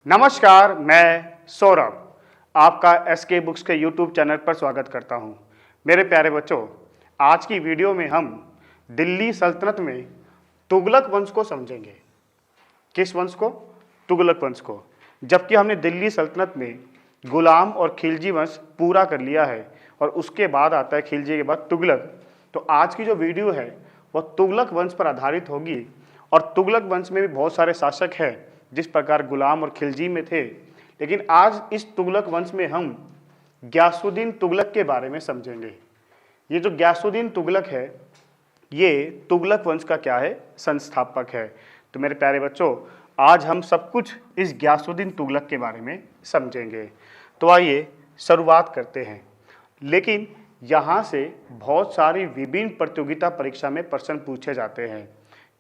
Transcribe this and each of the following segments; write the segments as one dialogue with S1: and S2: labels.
S1: नमस्कार, मैं सौरभ आपका एसके बुक्स के यूट्यूब चैनल पर स्वागत करता हूं। मेरे प्यारे बच्चों, आज की वीडियो में हम दिल्ली सल्तनत में तुगलक वंश को समझेंगे। किस वंश को? तुगलक वंश को। जबकि हमने दिल्ली सल्तनत में गुलाम और खिलजी वंश पूरा कर लिया है और उसके बाद आता है खिलजी के बाद तुगलक। तो आज की जो वीडियो है वह तुगलक वंश पर आधारित होगी और तुगलक वंश में भी बहुत सारे शासक हैं जिस प्रकार गुलाम और खिलजी में थे। लेकिन आज इस तुगलक वंश में हम गयासुद्दीन तुगलक के बारे में समझेंगे। ये जो गयासुद्दीन तुगलक है ये तुगलक वंश का क्या है? संस्थापक है। तो मेरे प्यारे बच्चों, आज हम सब कुछ इस गयासुद्दीन तुगलक के बारे में समझेंगे। तो आइए शुरुआत करते हैं। लेकिन यहाँ से बहुत सारी विभिन्न प्रतियोगिता परीक्षा में प्रश्न पूछे जाते हैं,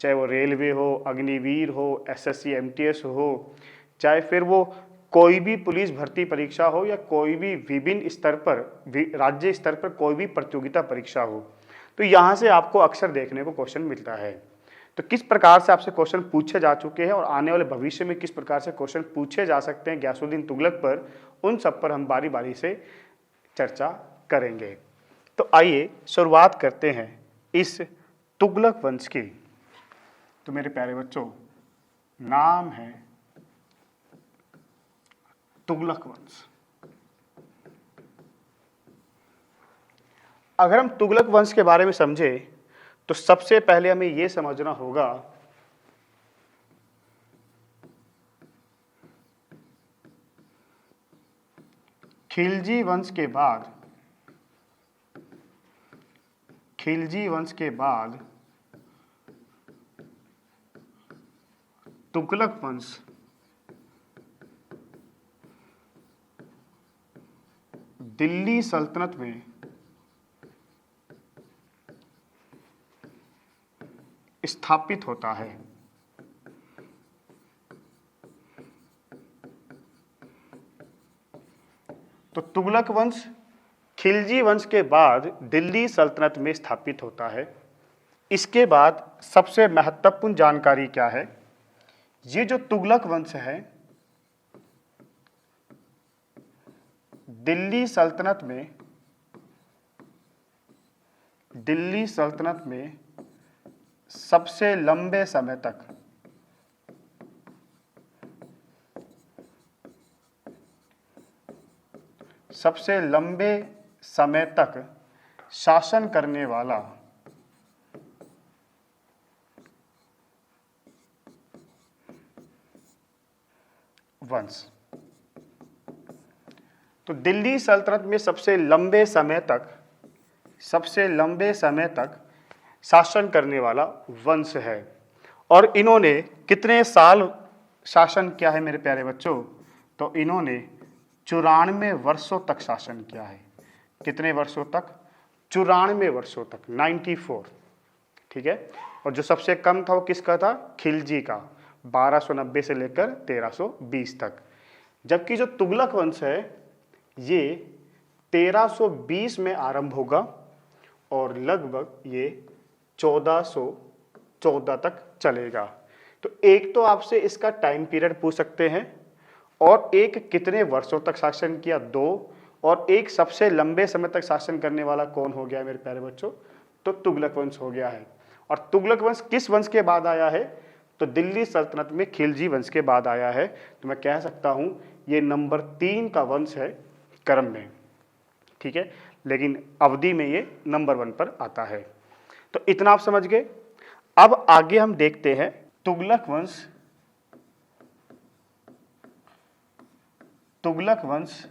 S1: चाहे वो रेलवे हो, अग्निवीर हो, एसएससी एमटीएस हो, चाहे फिर वो कोई भी पुलिस भर्ती परीक्षा हो या कोई भी विभिन्न स्तर पर राज्य स्तर पर कोई भी प्रतियोगिता परीक्षा हो। तो यहाँ से आपको अक्सर देखने को क्वेश्चन मिलता है। तो किस प्रकार से आपसे क्वेश्चन पूछे जा चुके हैं और आने वाले भविष्य में किस प्रकार से क्वेश्चन पूछे जा सकते हैं गयासुद्दीन तुगलक पर, उन सब पर हम बारी बारी से चर्चा करेंगे। तो आइए शुरुआत करते हैं इस तुगलक वंश की। तो मेरे प्यारे बच्चों, नाम है तुगलक वंश। अगर हम तुगलक वंश के बारे में समझे तो सबसे पहले हमें यह समझना होगा खिलजी वंश के बाद तुगलक वंश दिल्ली सल्तनत में स्थापित होता है। तो तुगलक वंश खिलजी वंश के बाद दिल्ली सल्तनत में स्थापित होता है। इसके बाद सबसे महत्वपूर्ण जानकारी क्या है? ये जो तुगलक वंश है दिल्ली सल्तनत में सबसे लंबे समय तक शासन करने वाला वंश। तो दिल्ली सल्तनत में सबसे लंबे समय तक शासन करने वाला वंश है। और इन्होंने कितने साल शासन किया है मेरे प्यारे बच्चों? तो इन्होंने 94 वर्षों तक शासन किया है। कितने वर्षों तक? 94 वर्षों तक, 94। ठीक है। और जो सबसे कम था वो किसका था? खिलजी का, 1290 से लेकर 1320 तक। जबकि जो तुगलक वंश है ये 1320 में आरंभ होगा और लगभग ये 1414 तक चलेगा। तो एक तो आपसे इसका टाइम पीरियड पूछ सकते हैं, और एक कितने वर्षों तक शासन किया, 2, और एक सबसे लंबे समय तक शासन करने वाला कौन हो गया मेरे प्यारे बच्चों? तो तुगलक वंश हो गया है। और तुगलक वंश किस वंश के बाद आया है? तो दिल्ली सल्तनत में खिलजी वंश के बाद आया है। तो मैं कह सकता हूं ये नंबर 3 का वंश है क्रम में। ठीक है, लेकिन अवधि में ये नंबर 1 पर आता है। तो इतना आप समझ गए। अब आगे हम देखते हैं तुगलक वंश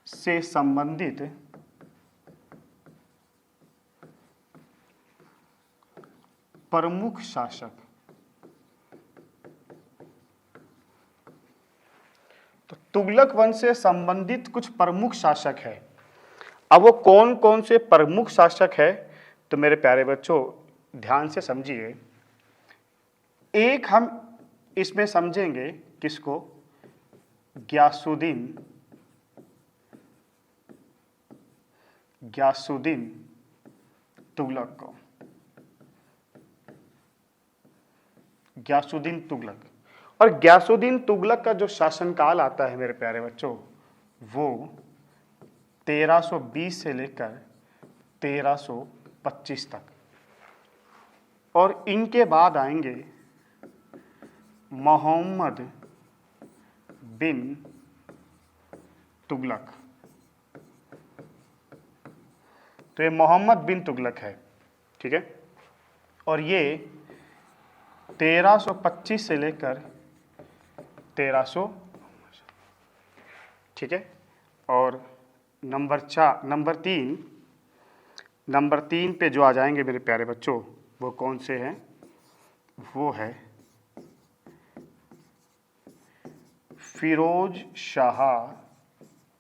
S1: से संबंधित प्रमुख शासक। तो तुगलक वंश से संबंधित कुछ प्रमुख शासक है। अब वो कौन कौन से प्रमुख शासक है? तो मेरे प्यारे बच्चों ध्यान से समझिए। एक हम इसमें समझेंगे किसको? गयासुद्दीन तुगलक को। गयासुद्दीन तुगलक। और गयासुद्दीन तुगलक का जो शासनकाल आता है मेरे प्यारे बच्चों, वो 1320 से लेकर 1325 तक, और इनके बाद आएंगे मोहम्मद बिन तुगलक। तो ये मोहम्मद बिन तुगलक है, ठीक है, और ये 1325 से लेकर 1300, ठीक है। और नंबर तीन पे जो आ जाएंगे मेरे प्यारे बच्चों, वो कौन से हैं? वो है फिरोज शाह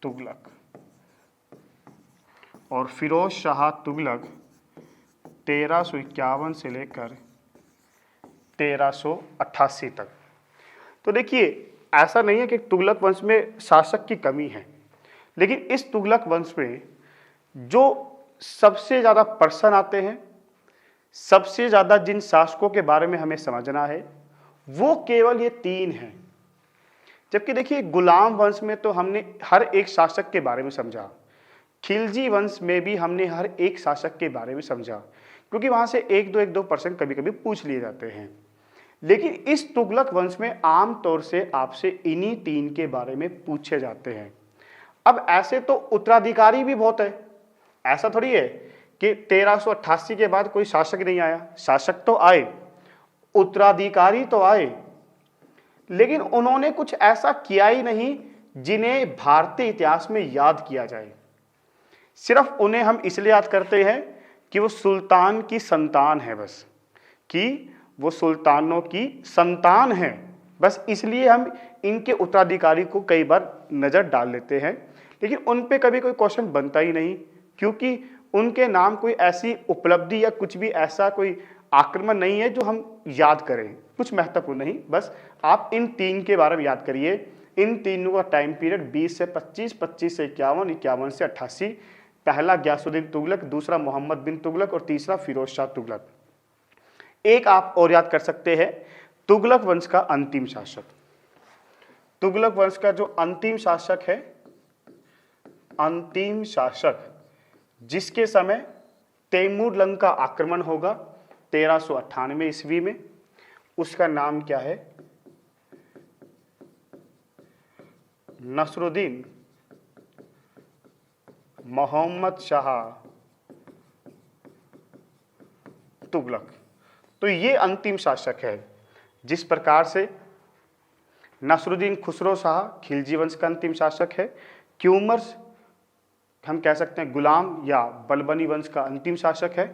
S1: तुगलक। और फिरोज शाह तुगलक 1351 से लेकर 1388 तक। तो देखिए, ऐसा नहीं है कि तुगलक वंश में शासक की कमी है, लेकिन इस तुगलक वंश में जो सबसे ज़्यादा पर्सन आते हैं, सबसे ज़्यादा जिन शासकों के बारे में हमें समझना है, वो केवल ये 3 हैं। जबकि देखिए, गुलाम वंश में तो हमने हर एक शासक के बारे में समझा, खिलजी वंश में भी हमने हर एक शासक के बारे में समझा, क्योंकि वहाँ से एक दो पर्सन कभी कभी पूछ लिए जाते हैं। लेकिन इस तुगलक वंश में आम तौर से आपसे इन्हीं 3 के बारे में पूछे जाते हैं। अब ऐसे तो उत्तराधिकारी भी बहुत है, ऐसा थोड़ी है कि 1388 के बाद कोई शासक नहीं आया। शासक तो आए, उत्तराधिकारी तो आए, लेकिन उन्होंने कुछ ऐसा किया ही नहीं जिन्हें भारतीय इतिहास में याद किया जाए। सिर्फ उन्हें हम इसलिए याद करते हैं कि वो सुल्तान की संतान है, बस कि वो सुल्तानों की संतान है, बस इसलिए हम इनके उत्तराधिकारी को कई बार नज़र डाल लेते हैं, लेकिन उन पे कभी कोई क्वेश्चन बनता ही नहीं, क्योंकि उनके नाम कोई ऐसी उपलब्धि या कुछ भी ऐसा कोई आक्रमण नहीं है जो हम याद करें, कुछ महत्वपूर्ण नहीं। बस आप इन 3 के बारे में याद करिए। इन तीनों का टाइम पीरियड 20 से 25, 25 से 51, 51 से 88। पहला गयासुद्दीन तुगलक, दूसरा मोहम्मद बिन तुगलक और तीसरा फिरोज शाह तुगलक। एक आप और याद कर सकते हैं, तुगलक वंश का अंतिम शासक। तुगलक वंश का जो अंतिम शासक है, अंतिम शासक जिसके समय तैमूर लंग का आक्रमण होगा 1398 ईस्वी में, उसका नाम क्या है? नसरुद्दीन मोहम्मद शाह तुगलक। तो ये अंतिम शासक है। जिस प्रकार से नसरुद्दीन खुसरो शाह खिलजी वंश का अंतिम शासक है, क्यूमर्स हम कह सकते हैं गुलाम या बलबनी वंश का अंतिम शासक है,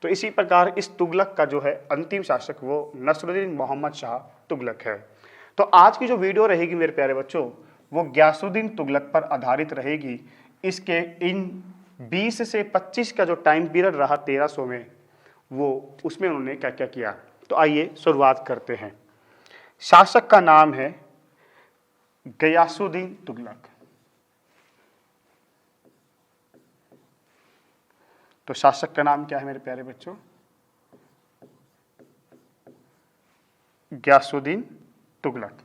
S1: तो इसी प्रकार इस तुगलक का जो है अंतिम शासक वो नसरुद्दीन मोहम्मद शाह तुगलक है। तो आज की जो वीडियो रहेगी मेरे प्यारे बच्चों, वो गयासुद्दीन तुगलक पर आधारित रहेगी। इसके इन 20 से 25 का जो टाइम पीरियड रहा 1300 में, वो उसमें उन्होंने क्या क्या किया। तो आइए शुरुआत करते हैं। शासक का नाम है गयासुद्दीन तुगलक। तो शासक का नाम क्या है मेरे प्यारे बच्चों? गयासुद्दीन तुगलक।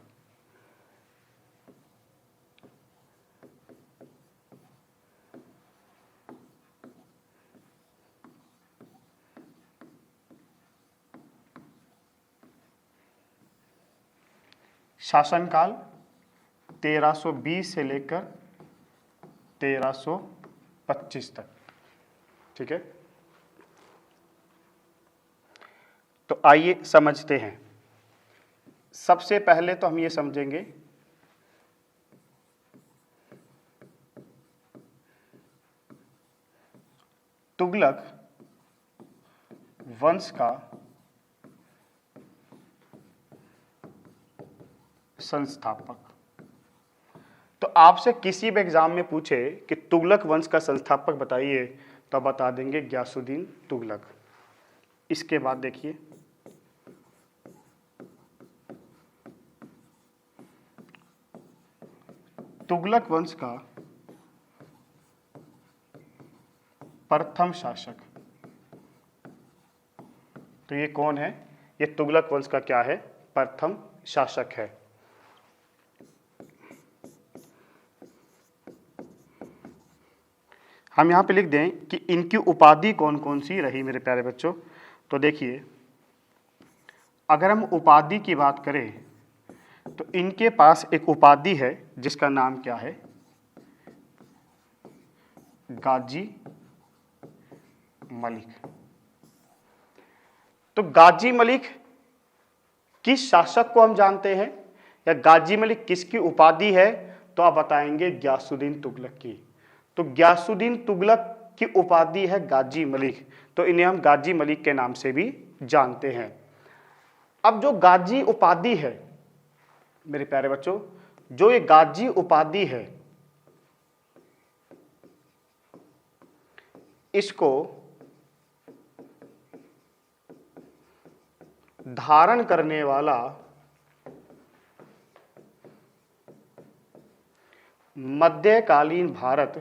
S1: शासनकाल 1320 से लेकर 1325 तक, ठीक है। तो आइए समझते हैं। सबसे पहले तो हम ये समझेंगे तुगलक वंश का संस्थापक। तो आपसे किसी भी एग्जाम में पूछे कि तुगलक वंश का संस्थापक बताइए, तो बता देंगे गयासुद्दीन तुगलक। इसके बाद देखिए, तुगलक वंश का प्रथम शासक, तो ये कौन है? ये तुगलक वंश का क्या है? प्रथम शासक है। हम यहाँ पे लिख दें कि इनकी उपाधि कौन कौन सी रही मेरे प्यारे बच्चों। तो देखिए, अगर हम उपाधि की बात करें तो इनके पास एक उपाधि है जिसका नाम क्या है, गाजी मलिक। तो गाजी मलिक किस शासक को हम जानते हैं, या गाजी मलिक किसकी उपाधि है, तो आप बताएंगे गियासुद्दीन तुगलक की। तो गियासुद्दीन तुगलक की उपाधि है गाजी मलिक, तो इन्हें हम गाजी मलिक के नाम से भी जानते हैं। अब जो गाजी उपाधि है मेरे प्यारे बच्चों, जो ये गाजी उपाधि है, इसको धारण करने वाला मध्यकालीन भारत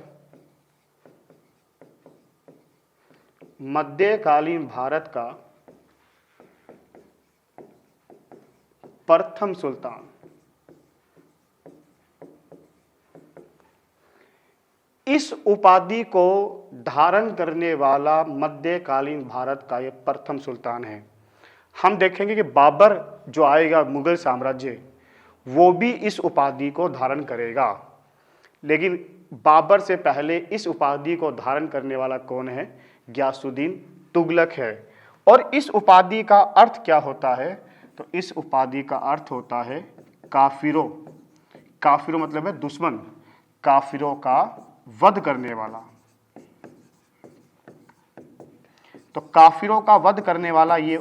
S1: का प्रथम सुल्तान, इस उपाधि को धारण करने वाला मध्यकालीन भारत का यह प्रथम सुल्तान है। हम देखेंगे कि बाबर जो आएगा मुगल साम्राज्य, वो भी इस उपाधि को धारण करेगा, लेकिन बाबर से पहले इस उपाधि को धारण करने वाला कौन है, गियासुद्दीन तुगलक है। और इस उपाधि का अर्थ क्या होता है, तो इस उपाधि का अर्थ होता है काफिरों, काफिरों मतलब है दुश्मन, काफिरों का वध करने वाला। तो काफिरों का वध करने वाला ये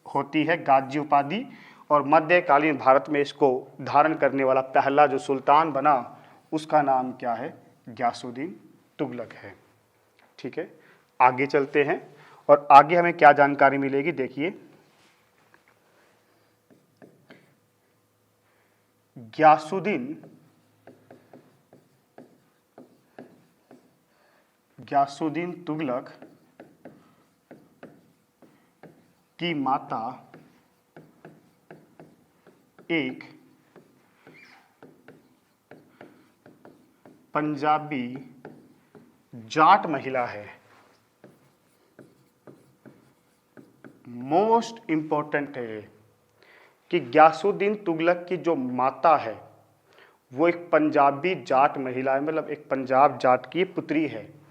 S1: होती है गाजी उपाधि, और मध्यकालीन भारत में इसको धारण करने वाला पहला जो सुल्तान बना उसका नाम क्या है, गियासुद्दीन तुगलक है। ठीक है, आगे चलते हैं और आगे हमें क्या जानकारी मिलेगी, देखिए। गियासुद्दीन तुगलक की माता एक पंजाबी जाट महिला है। मोस्ट इंपॉर्टेंट है कि गियासुद्दीन तुगलक की जो माता है वो एक पंजाबी जाट महिला है, मतलब एक पंजाब जाट की पुत्री है।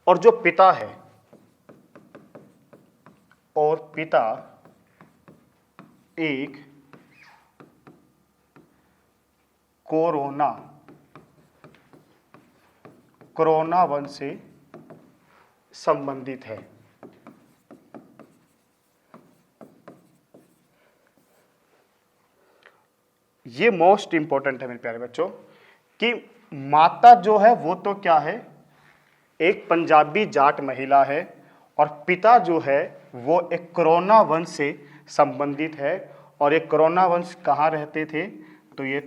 S1: और जो पिता है, और पिता एक कोरोना वंश से संबंधित है। ये मोस्ट इंपॉर्टेंट है मेरे प्यारे बच्चों कि माता जो है वो तो क्या है, एक पंजाबी जाट महिला है, और पिता जो है वो एक कोरोना वंश से संबंधित है। और ये कोरोना वंश कहाँ रहते थे, तो ये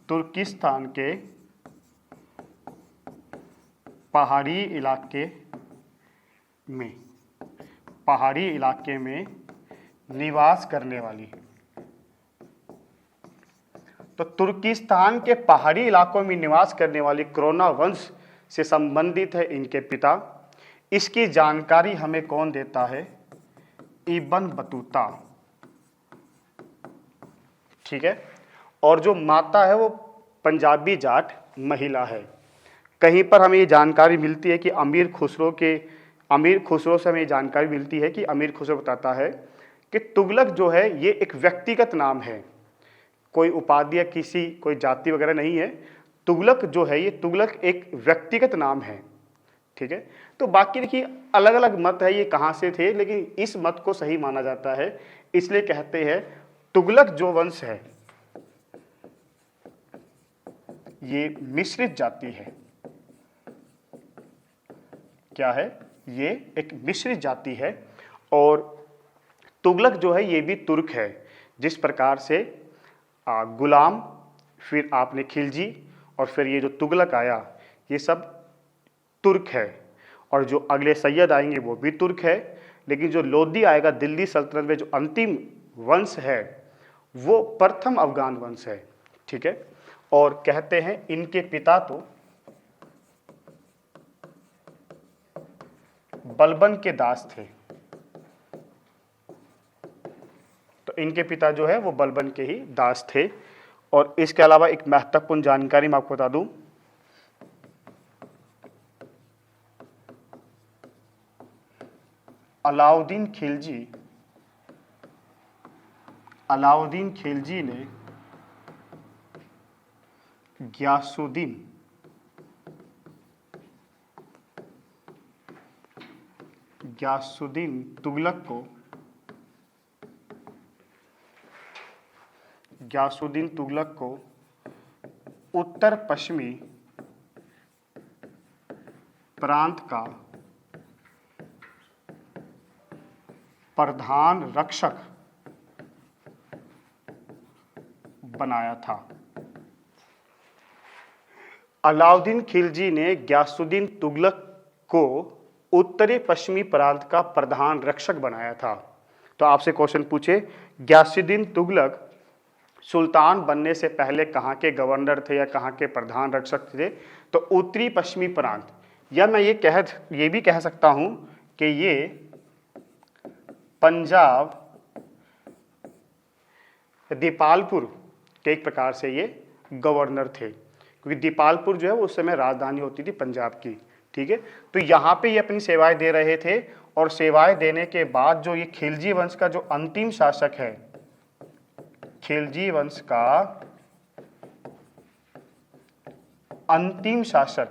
S1: तुर्किस्तान के पहाड़ी इलाके में निवास करने वाली। तो तुर्किस्तान के पहाड़ी इलाकों में निवास करने वाली कोरोना वंश से संबंधित है इनके पिता। इसकी जानकारी हमें कौन देता है, इब्न बतूता। ठीक है, और जो माता है वो पंजाबी जाट महिला है। कहीं पर हमें ये जानकारी मिलती है कि अमीर खुसरो से हमें ये जानकारी मिलती है कि अमीर खुसरो बताता है कि तुगलक जो है ये एक व्यक्तिगत नाम है, कोई उपाधि या कोई जाति वगैरह नहीं है। तुगलक जो है, ये तुगलक एक व्यक्तिगत नाम है। ठीक है, तो बाकी देखिए अलग अलग मत है ये कहाँ से थे, लेकिन इस मत को सही माना जाता है। इसलिए कहते हैं तुगलक जो वंश है ये मिश्रित जाति है। क्या है, ये एक मिश्रित जाति है। और तुगलक जो है ये भी तुर्क है। जिस प्रकार से गुलाम, फिर आपने खिलजी, और फिर ये जो तुगलक आया, ये सब तुर्क है। और जो अगले सैयद आएंगे वो भी तुर्क है। लेकिन जो लोदी आएगा दिल्ली सल्तनत में, जो अंतिम वंश है वो प्रथम अफगान वंश है। ठीक है, और कहते हैं इनके पिता तो बलबन के दास थे। तो इनके पिता जो है वो बलबन के ही दास थे। और इसके अलावा एक महत्वपूर्ण जानकारी मैं आपको बता दूं, अलाउद्दीन खिलजी ने गयासुद्दीन तुगलक को उत्तर पश्चिमी प्रांत का प्रधान रक्षक बनाया था। अलाउद्दीन खिलजी ने गयासुद्दीन तुगलक को उत्तरी पश्चिमी प्रांत का प्रधान रक्षक बनाया था। तो आपसे क्वेश्चन पूछे, गयासुद्दीन तुगलक सुल्तान बनने से पहले कहाँ के गवर्नर थे या कहाँ के प्रधान रक्षक थे? तो उत्तरी पश्चिमी प्रांत, या मैं ये भी कह सकता हूं कि ये पंजाब दीपालपुर के एक प्रकार से ये गवर्नर थे, क्योंकि दीपालपुर जो है उस समय राजधानी होती थी पंजाब की। ठीक है, तो यहाँ पे ये अपनी सेवाएं दे रहे थे। और सेवाएं देने के बाद जो ये खिलजी वंश का जो अंतिम शासक है, खिलजी वंश का अंतिम शासक,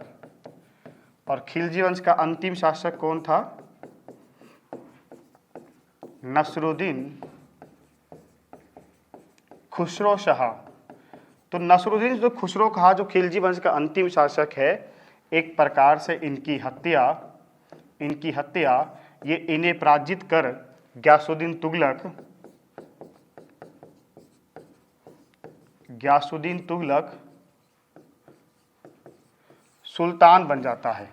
S1: और खिलजी वंश का अंतिम शासक कौन था? नसरुद्दीन खुसरो शाह। तो नसरुद्दीन जो खुसरो शाह जो खिलजी वंश का अंतिम शासक है, एक प्रकार से इनकी हत्या ये इन्हें पराजित कर गयासुद्दीन तुगलक सुल्तान बन जाता है।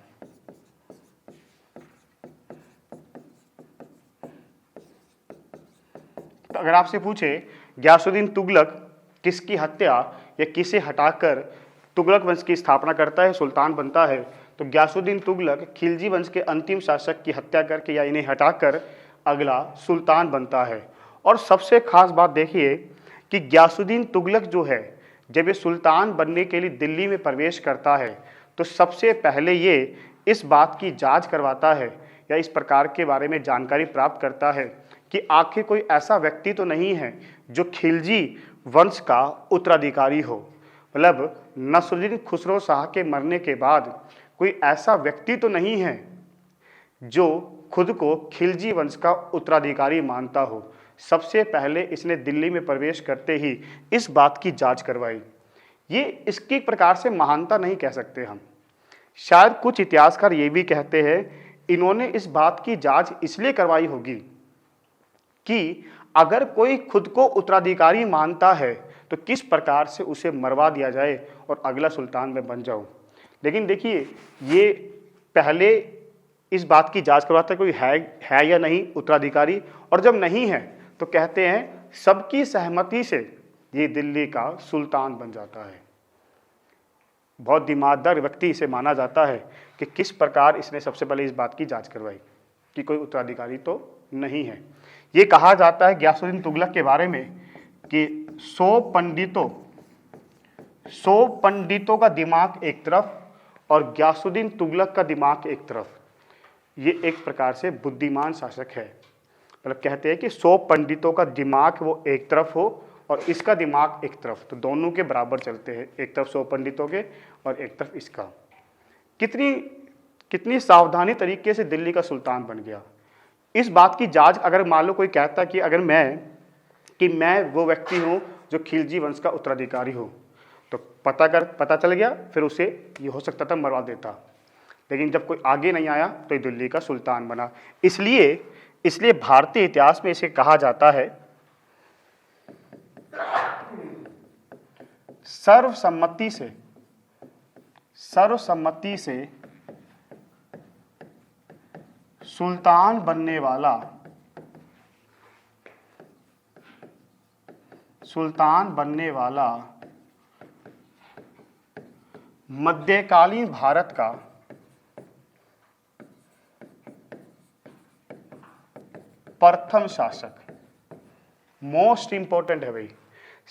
S1: तो अगर आपसे पूछे गयासुद्दीन तुगलक किसकी हत्या या किसे हटाकर तुगलक वंश की स्थापना करता है, सुल्तान बनता है? तो गयासुद्दीन तुगलक खिलजी वंश के अंतिम शासक की हत्या करके या इन्हें हटाकर अगला सुल्तान बनता है। और सबसे खास बात देखिए कि गयासुद्दीन तुगलक जो है, जब ये सुल्तान बनने के लिए दिल्ली में प्रवेश करता है, तो सबसे पहले ये इस बात की जांच करवाता है या इस प्रकार के बारे में जानकारी प्राप्त करता है कि आखिर कोई ऐसा व्यक्ति तो नहीं है जो खिलजी वंश का उत्तराधिकारी हो। मतलब नसरुद्दीन खुसरो शाह के मरने के बाद कोई ऐसा व्यक्ति तो नहीं है जो खुद को खिलजी वंश का उत्तराधिकारी मानता हो। सबसे पहले इसने दिल्ली में प्रवेश करते ही इस बात की जांच करवाई। ये इसकी प्रकार से महानता नहीं कह सकते हम, शायद कुछ इतिहासकार ये भी कहते हैं इन्होंने इस बात की जांच इसलिए करवाई होगी कि अगर कोई खुद को उत्तराधिकारी मानता है तो किस प्रकार से उसे मरवा दिया जाए और अगला सुल्तान में बन जाऊं। लेकिन देखिए, ये पहले इस बात की जांच करवाता है कोई है या नहीं उत्तराधिकारी, और जब नहीं है तो कहते हैं सबकी सहमति से ये दिल्ली का सुल्तान बन जाता है। बहुत दिमागदार व्यक्ति इसे माना जाता है कि किस प्रकार इसने सबसे पहले इस बात की जांच करवाई कि कोई उत्तराधिकारी तो नहीं है। ये कहा जाता है गयासुद्दीन तुगलक के बारे में कि 100 पंडितों का दिमाग एक तरफ और गयासुद्दीन तुगलक का दिमाग एक तरफ। ये एक प्रकार से बुद्धिमान शासक है। मतलब कहते हैं कि 100 पंडितों का दिमाग वो एक तरफ हो और इसका दिमाग एक तरफ, तो दोनों के बराबर चलते हैं, एक तरफ 100 पंडितों के और एक तरफ इसका। कितनी सावधानी तरीके से दिल्ली का सुल्तान बन गया। इस बात की जांच अगर मान लो कोई कहता कि अगर मैं वो व्यक्ति हूं जो खिलजी वंश का उत्तराधिकारी हो, तो पता चल गया, फिर उसे ये हो सकता था मरवा देता। लेकिन जब कोई आगे नहीं आया तो ये दिल्ली का सुल्तान बना। इसलिए भारतीय इतिहास में इसे कहा जाता है सर्वसम्मति से सुल्तान बनने वाला मध्यकालीन भारत का प्रथम शासक, मोस्ट इंपॉर्टेंट है भाई,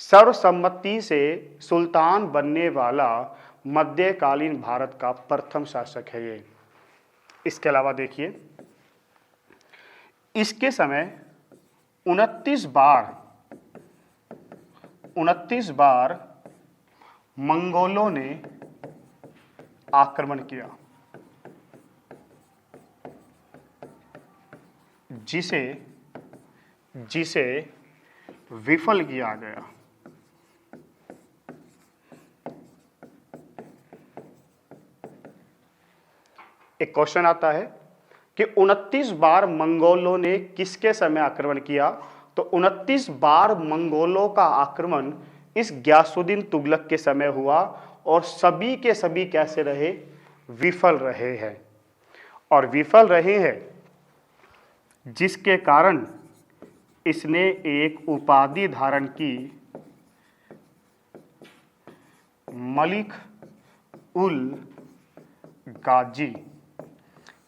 S1: सर्वसम्मति से सुल्तान बनने वाला मध्यकालीन भारत का प्रथम शासक है ये। इसके अलावा देखिए, इसके समय 29 बार मंगोलों ने आक्रमण किया, जिसे विफल किया गया। एक क्वेश्चन आता है कि 29 बार मंगोलों ने किसके समय आक्रमण किया? तो 29 बार मंगोलों का आक्रमण इस ग्यासुद्दीन तुगलक के समय हुआ और सभी के सभी कैसे रहे? विफल रहे हैं। और विफल रहे हैं जिसके कारण इसने एक उपाधि धारण की, मलिक उल गाजी।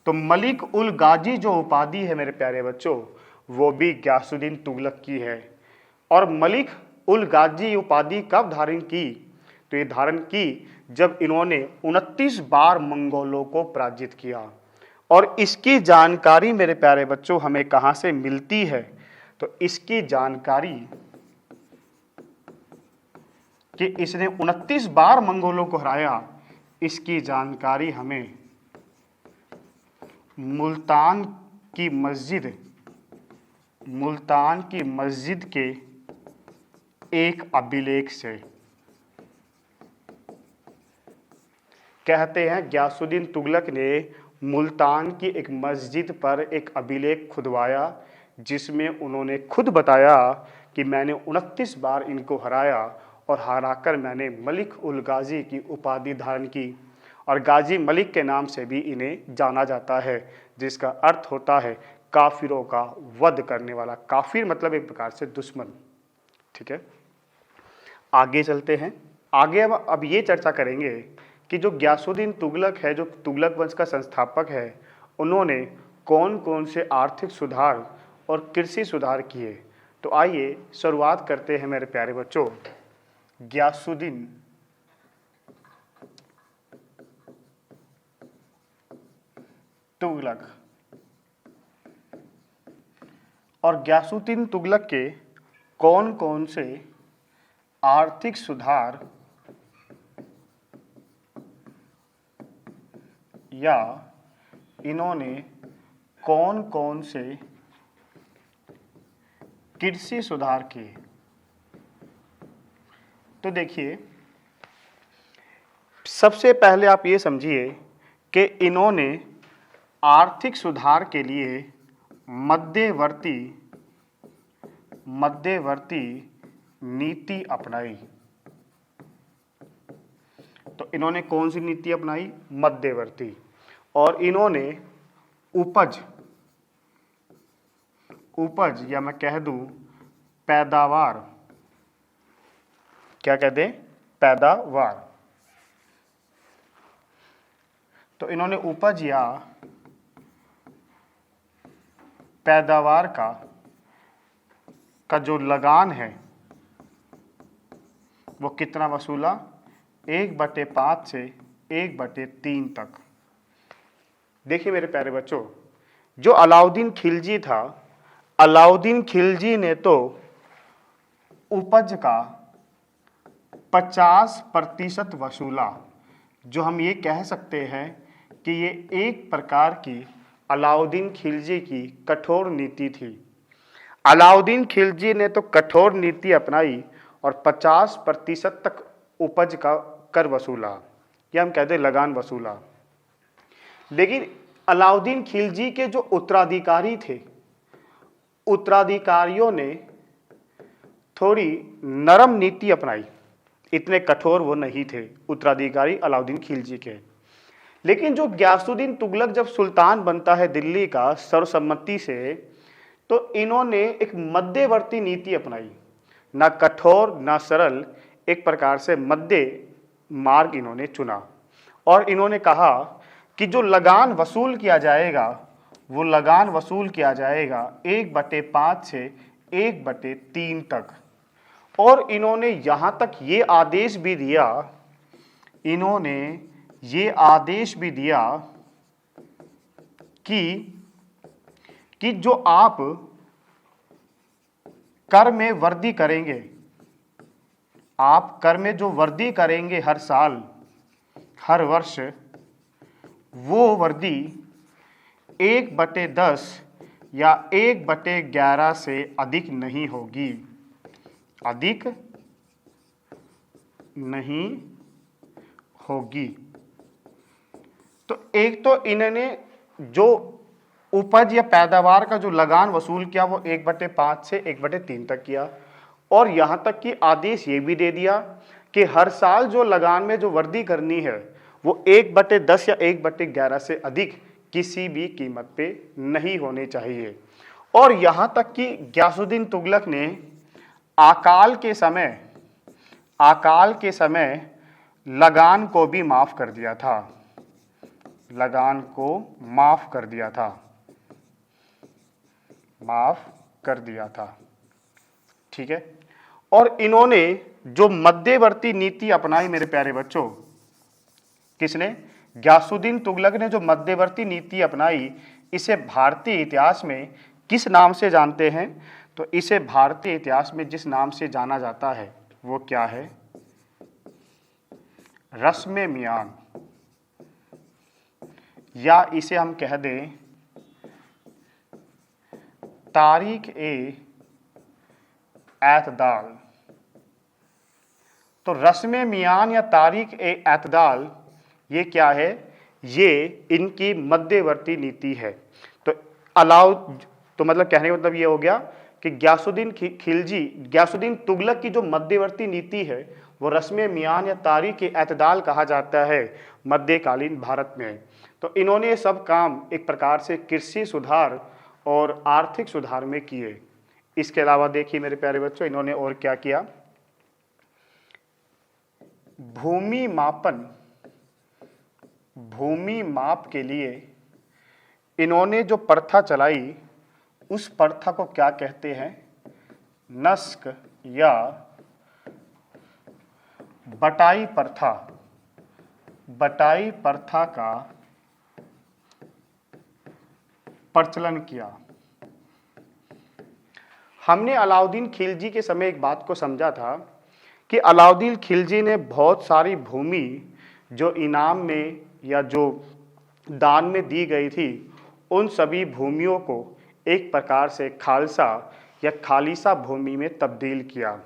S1: तो मलिक उल गाजी जो उपाधि है मेरे प्यारे बच्चों, वो भी ग्यासुद्दीन तुगलक की है। और मलिक उल गाजी उपाधि कब धारण की? तो ये धारण की जब इन्होंने 29 बार मंगोलों को पराजित किया। और इसकी जानकारी मेरे प्यारे बच्चों हमें कहां से मिलती है? तो इसकी जानकारी कि इसने 29 बार मंगोलों को हराया, इसकी जानकारी हमें मुल्तान की मस्जिद के एक अभिलेख से। कहते हैं ग्यासुद्दीन तुगलक ने मुल्तान की एक मस्जिद पर एक अभिलेख खुदवाया, जिसमें उन्होंने खुद बताया कि मैंने 29 बार इनको हराया और हराकर मैंने मलिक उल गाजी की उपाधि धारण की। और गाजी मलिक के नाम से भी इन्हें जाना जाता है, जिसका अर्थ होता है काफिरों का वध करने वाला। काफिर मतलब एक प्रकार से दुश्मन। ठीक है, आगे चलते हैं। आगे अब ये चर्चा करेंगे कि जो ग्यासुद्दीन तुगलक है, जो तुगलक वंश का संस्थापक है, उन्होंने कौन कौन से आर्थिक सुधार और कृषि सुधार किए। तो आइए शुरुआत करते हैं मेरे प्यारे बच्चों, ग्यासुद्दीन तुगलक। और ग्यासुद्दीन तुगलक के कौन कौन से आर्थिक सुधार या इन्होंने कौन कौन से कृषि सुधार किए। तो देखिए, सबसे पहले आप ये समझिए कि इन्होंने आर्थिक सुधार के लिए मध्यवर्ती नीति अपनाई। तो इन्होंने कौन सी नीति अपनाई? मध्यवर्ती। और इन्होंने उपज या मैं कह दूं पैदावार, क्या कह दें? पैदावार। तो इन्होंने उपज या पैदावार का जो लगान है वो कितना वसूला? 1/5 से 1/3 तक। देखिए मेरे प्यारे बच्चों, जो अलाउद्दीन खिलजी था, अलाउद्दीन खिलजी ने तो उपज का 50% वसूला। जो हम ये कह सकते हैं कि ये एक प्रकार की अलाउद्दीन खिलजी की कठोर नीति थी। अलाउद्दीन खिलजी ने तो कठोर नीति अपनाई और 50% तक उपज का कर वसूला, या हम कहते हैं लगान वसूला। लेकिन अलाउद्दीन खिलजी के जो उत्तराधिकारी थे, उत्तराधिकारियों ने थोड़ी नरम नीति अपनाई। इतने कठोर वो नहीं थे उत्तराधिकारी अलाउद्दीन खिलजी के। लेकिन जो ग्यासुद्दीन तुगलक जब सुल्तान बनता है दिल्ली का सर्वसम्मति से, तो इन्होंने एक मध्यवर्ती नीति अपनाई, ना कठोर ना सरल, एक प्रकार से मध्य मार्ग इन्होंने चुना। और इन्होंने कहा कि जो लगान वसूल किया जाएगा वो लगान वसूल किया जाएगा 1/5 से 1/3 तक। और इन्होंने यहां तक ये आदेश भी दिया, इन्होंने ये आदेश भी दिया कि जो आप कर में वृद्धि करेंगे, आप कर में जो वृद्धि करेंगे हर साल, हर वर्ष, वो वृद्धि 1/10 या 1/11 से अधिक नहीं होगी, अधिक नहीं होगी। तो एक तो इन्होंने जो उपज या पैदावार का जो लगान वसूल किया वो 1/5 से 1/3 तक किया, और यहां तक कि आदेश ये भी दे दिया कि हर साल जो लगान में जो वृद्धि करनी है वो 1/10 या 1/11 से अधिक किसी भी कीमत पे नहीं होने चाहिए। और यहां तक कि गियासुद्दीन तुगलक ने अकाल के समय लगान को भी माफ कर दिया था, लगान को माफ कर दिया था, माफ कर दिया था। ठीक है। और इन्होंने जो मध्यवर्ती नीति अपनाई मेरे प्यारे बच्चों, किसने? गियासुद्दीन तुगलक ने जो मध्यवर्ती नीति अपनाई, इसे भारतीय इतिहास में किस नाम से जानते हैं? तो इसे भारतीय इतिहास में जिस नाम से जाना जाता है वो क्या है? रस्मे मियान, या इसे हम कह दें तारीख ए एतदाल। तो रस्मे मियान या तारीख ए एतदाल ये क्या है? ये इनकी मध्यवर्ती नीति है। तो तो मतलब कहने का मतलब ये हो गया कि गियासुद्दीन तुगलक की जो मध्यवर्ती नीति है वो रस्मे मियान या तारीख ए एतदाल कहा जाता है मध्यकालीन भारत में। तो इन्होंने ये सब काम एक प्रकार से कृषि सुधार और आर्थिक सुधार में किए। इसके अलावा देखिए मेरे प्यारे बच्चों, इन्होंने और क्या किया? भूमि माप के लिए इन्होंने जो प्रथा चलाई उस प्रथा को क्या कहते हैं? नस्क या बटाई प्रथा। बटाई प्रथा का प्रचलन किया। हमने अलाउद्दीन खिलजी के समय एक बात को समझा था कि अलाउद्दीन खिलजी ने बहुत सारी भूमि जो इनाम में या जो दान में दी गई थी उन सभी भूमियों को एक प्रकार से खालसा या खालिसा भूमि में तब्दील किया।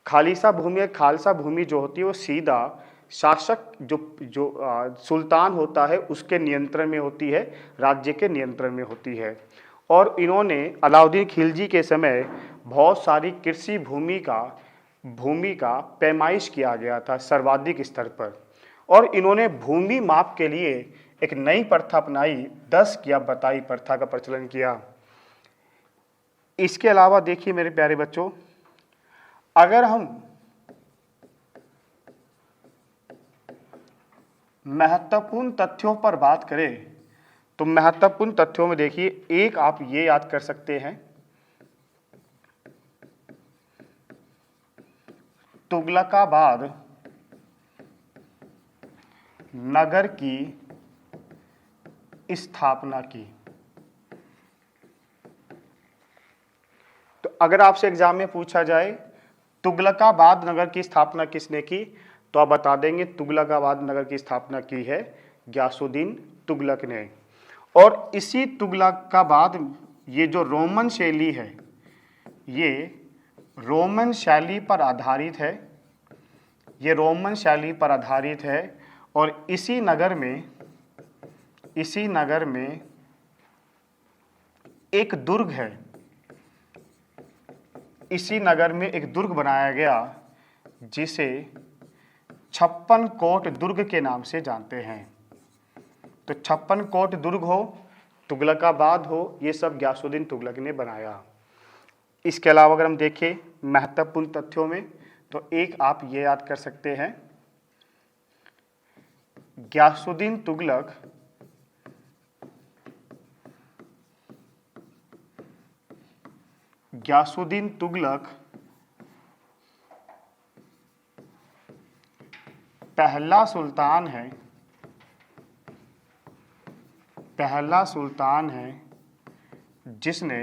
S1: खालिसा भूमि या खालसा भूमि जो होती है वो सीधा शासक जो सुल्तान होता है उसके नियंत्रण में होती है, राज्य के नियंत्रण में होती है। और इन्होंने अलाउद्दीन खिलजी के समय बहुत सारी कृषि भूमि का पैमाइश किया गया था सर्वाधिक स्तर पर, और इन्होंने भूमि माप के लिए एक नई प्रथा अपनाई, 10 या बटाई प्रथा का प्रचलन किया। इसके अलावा देखिए मेरे प्यारे बच्चों, अगर हम महत्वपूर्ण तथ्यों पर बात करें तो महत्वपूर्ण तथ्यों में देखिए, एक आप ये याद कर सकते हैं, तुगलकाबाद नगर की स्थापना की। तो अगर आपसे एग्जाम में पूछा जाए तुगलकाबाद नगर की स्थापना किसने की, तो आप बता देंगे तुगलकाबाद नगर की स्थापना की है गियासुद्दीन तुगलक ने। और इसी तुगलकाबाद, ये जो रोमन शैली है, ये रोमन शैली पर आधारित है, ये रोमन शैली पर आधारित है। और इसी नगर में एक दुर्ग है, इसी नगर में एक दुर्ग बनाया गया जिसे 56 कोट दुर्ग के नाम से जानते हैं। तो 56 कोट दुर्ग हो, तुगलकाबाद हो, ये सब गियासुद्दीन तुगलक ने बनाया। इसके अलावा अगर हम देखें महत्वपूर्ण तथ्यों में, तो एक आप ये याद कर सकते हैं गियासुद्दीन तुगलक पहला सुल्तान है जिसने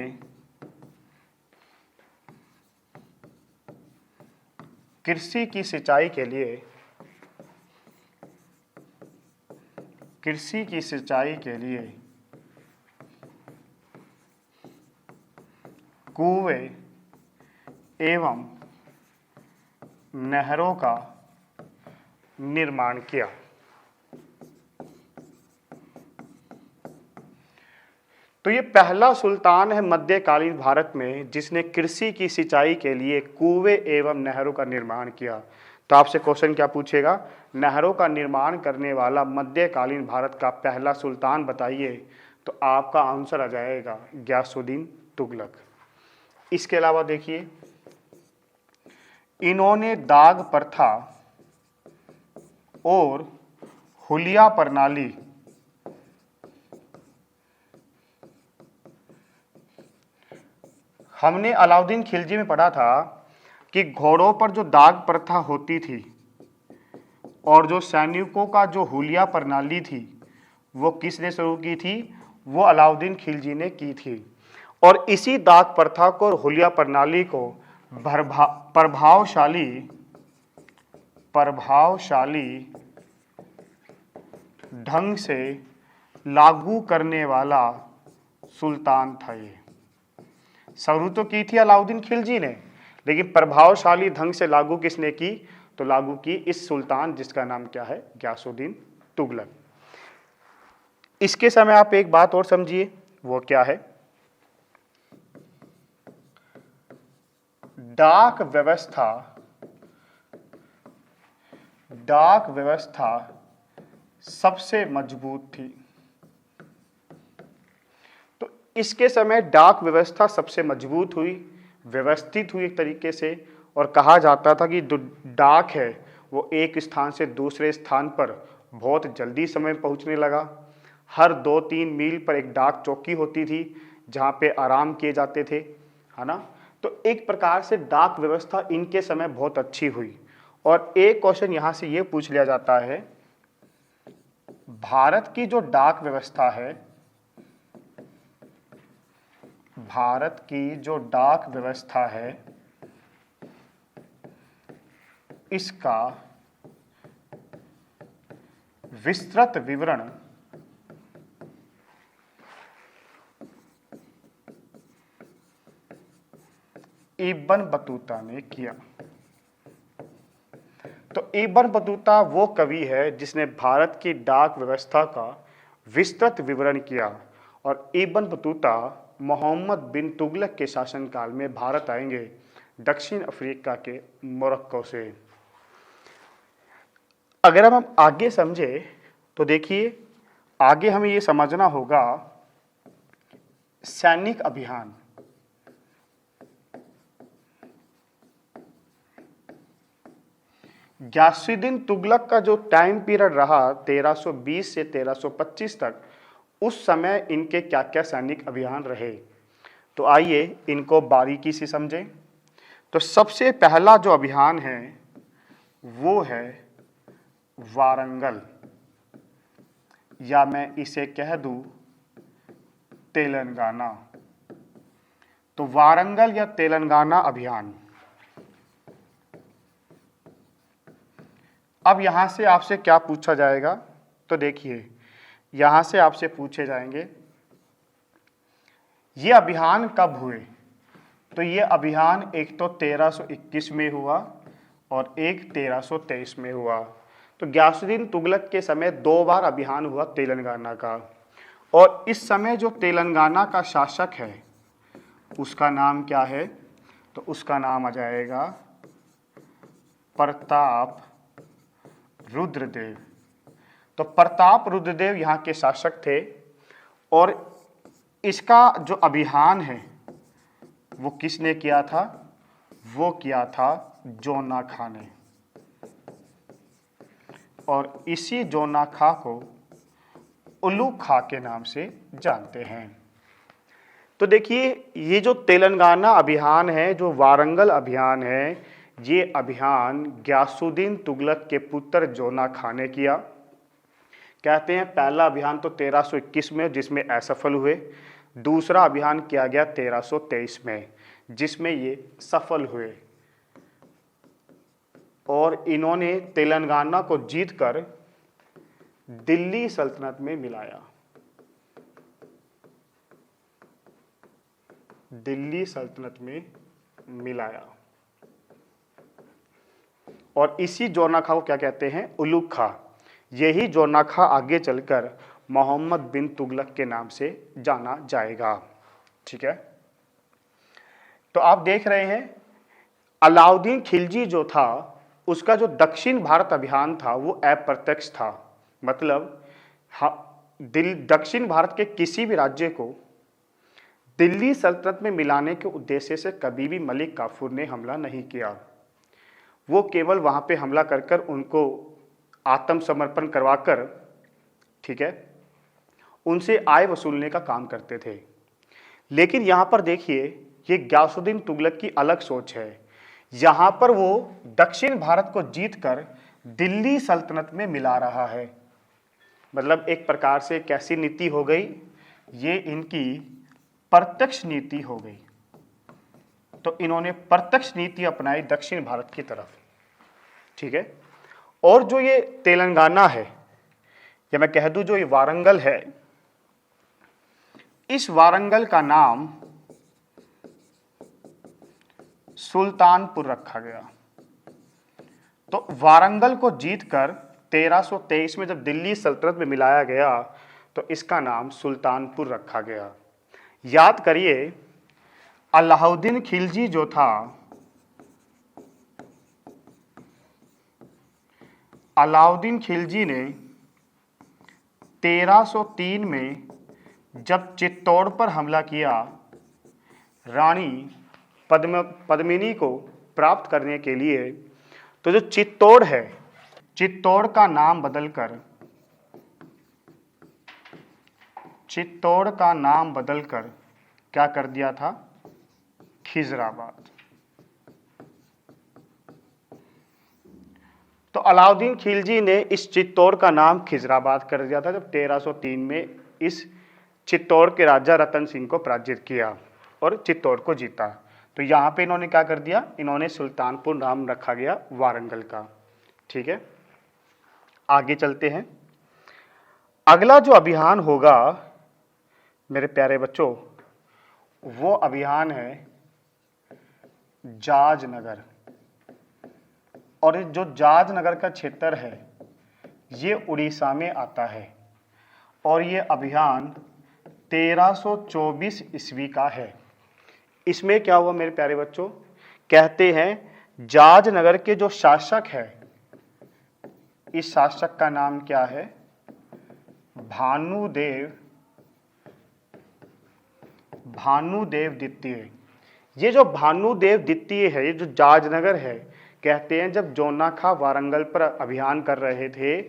S1: कृषि की सिंचाई के लिए कुएं एवं नहरों का निर्माण किया। तो ये पहला सुल्तान है मध्यकालीन भारत में जिसने कृषि की सिंचाई के लिए कुएं एवं नहरों का निर्माण किया। तो आपसे क्वेश्चन क्या पूछेगा, नहरों का निर्माण करने वाला मध्यकालीन भारत का पहला सुल्तान बताइए, तो आपका आंसर आ जाएगा गियासुद्दीन तुगलक। इसके अलावा देखिए, इन्होंने दाग प्रथा और हुलिया प्रणाली हमने अलाउद्दीन खिलजी में पढ़ा था कि घोड़ों पर जो दाग प्रथा होती थी और जो सैनिकों का जो हुलिया प्रणाली थी वो किसने शुरू की थी, वो अलाउद्दीन खिलजी ने की थी। और इसी दाग प्रथा को और हुलिया प्रणाली को प्रभावशाली ढंग से लागू करने वाला सुल्तान था। ये शुरू तो की थी अलाउद्दीन खिलजी ने, लेकिन प्रभावशाली ढंग से लागू किसने की, तो लागू की इस सुल्तान जिसका नाम क्या है, गियासुद्दीन तुगलक। इसके समय आप एक बात और समझिए, वो क्या है, डाक व्यवस्था सबसे मजबूत थी। तो इसके समय डाक व्यवस्था सबसे मजबूत हुई, व्यवस्थित हुई एक तरीके से, और कहा जाता था कि जो डाक है वो एक स्थान से दूसरे स्थान पर बहुत जल्दी समय पहुंचने लगा। हर 2-3 मील पर एक डाक चौकी होती थी जहाँ पे आराम किए जाते थे, है ना। तो एक प्रकार से डाक व्यवस्था इनके समय बहुत अच्छी हुई। और एक क्वेश्चन यहाँ से ये पूछ लिया जाता है, भारत की जो डाक व्यवस्था है, इसका विस्तृत विवरण इब्न बतूता ने किया। तो इब्न बतूता वो कवि है जिसने भारत की डाक व्यवस्था का विस्तृत विवरण किया। और इब्न बतूता मोहम्मद बिन तुगलक के शासनकाल में भारत आएंगे दक्षिण अफ्रीका के मोरक्को से। अगर हम आगे समझे तो देखिए, आगे हमें ये समझना होगा सैनिक अभियान। गियासुद्दीन तुगलक का जो टाइम पीरियड रहा 1320 से 1325 तक, उस समय इनके क्या क्या सैनिक अभियान रहे, तो आइए इनको बारीकी से समझें। तो सबसे पहला जो अभियान है वो है वारंगल, या मैं इसे कह दूं तेलंगाना। तो वारंगल या तेलंगाना अभियान। अब यहां से आपसे क्या पूछा जाएगा, तो देखिए यहां से आपसे पूछे जाएंगे ये अभियान कब हुए। तो ये अभियान एक तो 1321 में हुआ और एक 1323 में हुआ। तो गियासुद्दीन तुगलक के समय 2 बार अभियान हुआ तेलंगाना का। और इस समय जो तेलंगाना का शासक है उसका नाम क्या है, तो उसका नाम आ जाएगा प्रताप रुद्रदेव। तो प्रताप रुद्रदेव यहाँ के शासक थे। और इसका जो अभियान है वो किसने किया था, वो किया था जोना खां ने। और इसी जोनाखा को उल्लू खा के नाम से जानते हैं। तो देखिए, ये जो तेलंगाना अभियान है, जो वारंगल अभियान है, ये अभियान गयासुद्दीन तुगलक के पुत्र जोना खा ने किया। कहते हैं पहला अभियान तो 1321 में, जिसमें असफल हुए। दूसरा अभियान किया गया 1323 में, जिसमें ये सफल हुए और इन्होंने तेलंगाना को जीतकर दिल्ली सल्तनत में मिलाया। दिल्ली सल्तनत में मिलाया और इसी जोनाखा को क्या कहते हैं? उलुग खा। यही जोनाखा आगे चलकर मोहम्मद बिन तुगलक के नाम से जाना जाएगा। ठीक है, तो आप देख रहे हैं अलाउद्दीन खिलजी जो था, उसका जो दक्षिण भारत अभियान था वो अप्रत्यक्ष था। मतलब दक्षिण भारत के किसी भी राज्य को दिल्ली सल्तनत में मिलाने के उद्देश्य से कभी भी मलिक काफूर ने हमला नहीं किया। वो केवल वहां पे हमला कर कर उनको आत्मसमर्पण करवाकर, ठीक है, उनसे आय वसूलने का काम करते थे। लेकिन यहाँ पर देखिए, ये गयासुद्दीन तुगलक की अलग सोच है। यहाँ पर वो दक्षिण भारत को जीतकर दिल्ली सल्तनत में मिला रहा है। मतलब एक प्रकार से कैसी नीति हो गई? ये इनकी प्रत्यक्ष नीति हो गई। तो इन्होंने प्रत्यक्ष नीति अपनाई दक्षिण भारत की तरफ। ठीक है, और जो ये तेलंगाना है, या मैं कह दूं जो ये वारंगल है, इस वारंगल का नाम सुल्तानपुर रखा गया। तो वारंगल को जीतकर 1323 में जब दिल्ली सल्तनत में मिलाया गया तो इसका नाम सुल्तानपुर रखा गया। याद करिए, अलाउद्दीन खिलजी जो था, अलाउद्दीन खिलजी ने 1303 में जब चित्तौड़ पर हमला किया, रानी पद्मिनी को प्राप्त करने के लिए, तो जो चित्तौड़ है, चित्तौड़ का नाम बदलकर क्या कर दिया था? खिजराबाद। तो अलाउद्दीन खिलजी ने इस चित्तौड़ का नाम खिजराबाद कर दिया था जब 1303 में इस चित्तौड़ के राजा रतन सिंह को पराजित किया और चित्तौड़ को जीता। तो यहाँ पे इन्होंने क्या कर दिया? इन्होंने सुल्तानपुर नाम रखा गया वारंगल का। ठीक है, आगे चलते हैं। अगला जो अभियान होगा मेरे प्यारे बच्चों, वो अभियान है जाजनगर। और जो जाजनगर का क्षेत्र है ये उड़ीसा में आता है और ये अभियान 1324 ईस्वी का है। इसमें क्या हुआ मेरे प्यारे बच्चों? कहते हैं जाजनगर के जो शासक है, इस शासक का नाम क्या है? भानुदेव द्वितीय। ये जो भानुदेव द्वितीय है, ये जो जाजनगर है, कहते हैं जब जोनाखा वारंगल पर अभियान कर रहे थे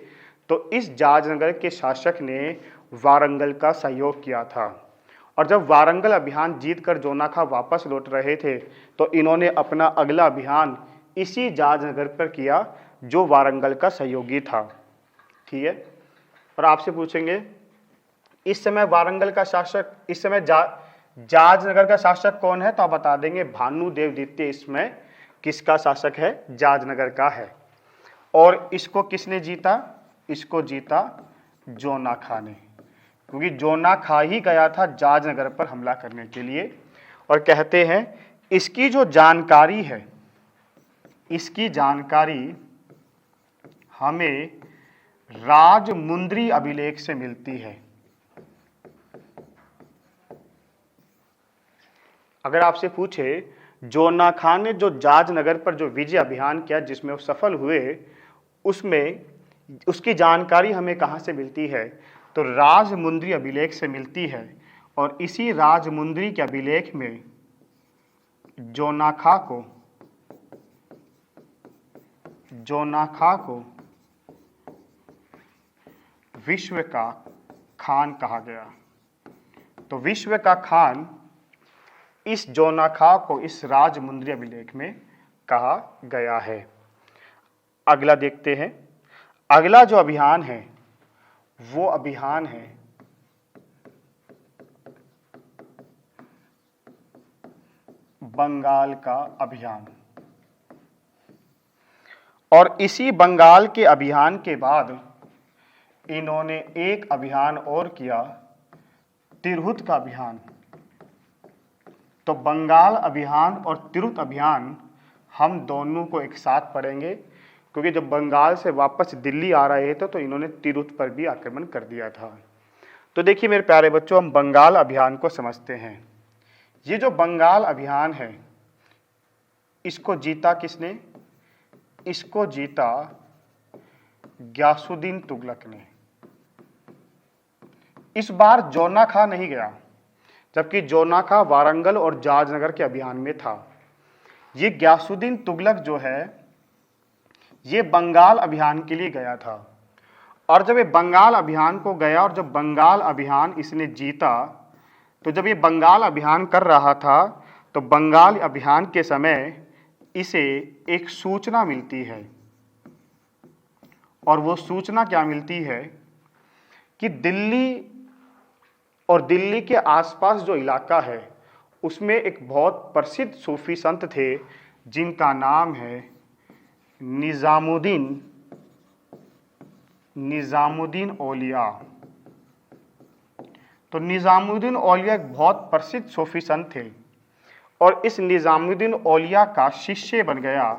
S1: तो इस जाजनगर के शासक ने वारंगल का सहयोग किया था। और जब वारंगल अभियान जीतकर जोनाखा वापस लौट रहे थे तो इन्होंने अपना अगला अभियान इसी जाजनगर पर किया जो वारंगल का सहयोगी था। ठीक है, और आपसे पूछेंगे इस समय वारंगल का शासक, इस समय जाजनगर का शासक कौन है? तो आप बता देंगे भानुदेव द्वितीय इसमें किसका शासक है? जाजनगर का है। और इसको किसने जीता? इसको जीता जोनाखा ने, क्योंकि जोनाखा ही गया था जाजनगर पर हमला करने के लिए। और कहते हैं इसकी जो जानकारी है, इसकी जानकारी हमें राजमुंद्री अभिलेख से मिलती है। अगर आपसे पूछे जोनाखा ने जो जाजनगर पर जो विजय अभियान किया जिसमें वो सफल हुए, उसमें उसकी जानकारी हमें कहाँ से मिलती है? तो राजमुंद्री अभिलेख से मिलती है। और इसी राजमुंद्री के अभिलेख में जोनाखा को विश्व का खान कहा गया। तो विश्व का खान इस जोनाखा को इस राजमुंद्री अभिलेख में कहा गया है। अगला देखते हैं। अगला जो अभियान है वो अभियान है बंगाल का अभियान। और इसी बंगाल के अभियान के बाद इन्होंने एक अभियान और किया, तिरहुत का अभियान। तो बंगाल अभियान और तिरहुत अभियान हम दोनों को एक साथ पढ़ेंगे, क्योंकि जब बंगाल से वापस दिल्ली आ रहे थे तो इन्होंने तिरहुत पर भी आक्रमण कर दिया था। तो देखिए मेरे प्यारे बच्चों, हम बंगाल अभियान को समझते हैं। ये जो बंगाल अभियान है इसको जीता किसने? इसको जीता गयासुद्दीन तुगलक ने। इस बार जोनाखा नहीं गया, जबकि जोनाखा वारंगल और जाजनगर के अभियान में था। ये गयासुद्दीन तुगलक जो है ये बंगाल अभियान के लिए गया था। और जब ये बंगाल अभियान को गया और जब बंगाल अभियान इसने जीता, तो जब ये बंगाल अभियान कर रहा था तो बंगाल अभियान के समय इसे एक सूचना मिलती है। और वो सूचना क्या मिलती है कि दिल्ली और दिल्ली के आसपास जो इलाका है उसमें एक बहुत प्रसिद्ध सूफी संत थे जिनका नाम है निजामुद्दीन औलिया। तो निजामुद्दीन औलिया एक बहुत प्रसिद्ध सूफी संत थे और इस निजामुद्दीन औलिया का शिष्य बन गया,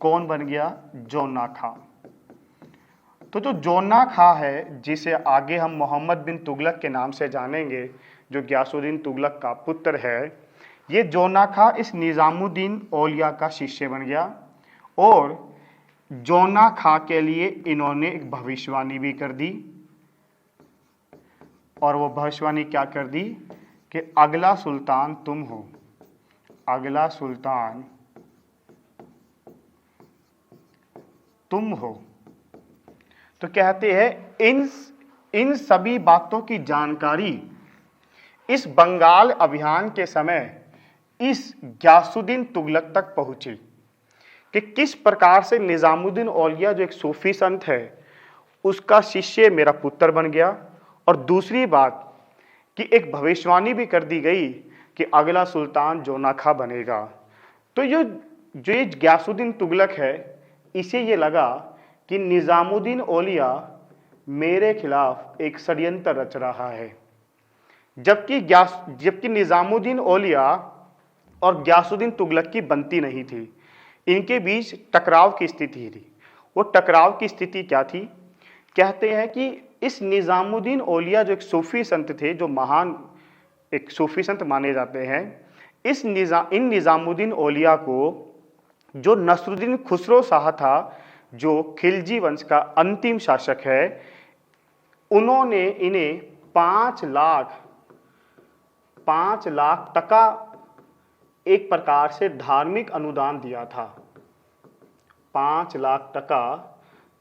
S1: कौन बन गया? जोनाखा। तो जो जोनाखा है जिसे आगे हम मोहम्मद बिन तुगलक के नाम से जानेंगे, जो गयासुद्दीन तुगलक का पुत्र है, ये जोनाखा इस निजामुद्दीन औलिया का शिष्य बन गया। और जोनाखा के लिए इन्होंने एक भविष्यवाणी भी कर दी। और वो भविष्यवाणी क्या कर दी कि अगला सुल्तान तुम हो, अगला सुल्तान तुम हो। तो कहते हैं इन सभी बातों की जानकारी इस बंगाल अभियान के समय इस गयासुद्दीन तुगलक तक पहुंची कि किस प्रकार से निजामुद्दीन औलिया जो एक सूफी संत है उसका शिष्य मेरा पुत्र बन गया। और दूसरी बात कि एक भविष्यवाणी भी कर दी गई कि अगला सुल्तान जोनाखा बनेगा। तो ये गयासुद्दीन तुगलक है, इसे ये लगा कि निजामुद्दीन औलिया मेरे खिलाफ एक षड्यंत्र रच रहा है। जबकि निजामुद्दीन औलिया और गयासुद्दीन तुगलक की बनती नहीं थी, इनके बीच टकराव की स्थिति थी। वो टकराव की स्थिति क्या थी? कहते हैं कि इस निजामुद्दीन औलिया जो एक सूफी संत थे, जो महान एक सूफी संत माने जाते हैं, इन निजामुद्दीन औलिया को जो नसरुद्दीन खुसरो शाह था, जो खिलजी वंश का अंतिम शासक है, उन्होंने इन्हें 5 लाख टका एक प्रकार से धार्मिक अनुदान दिया था। 5 लाख टका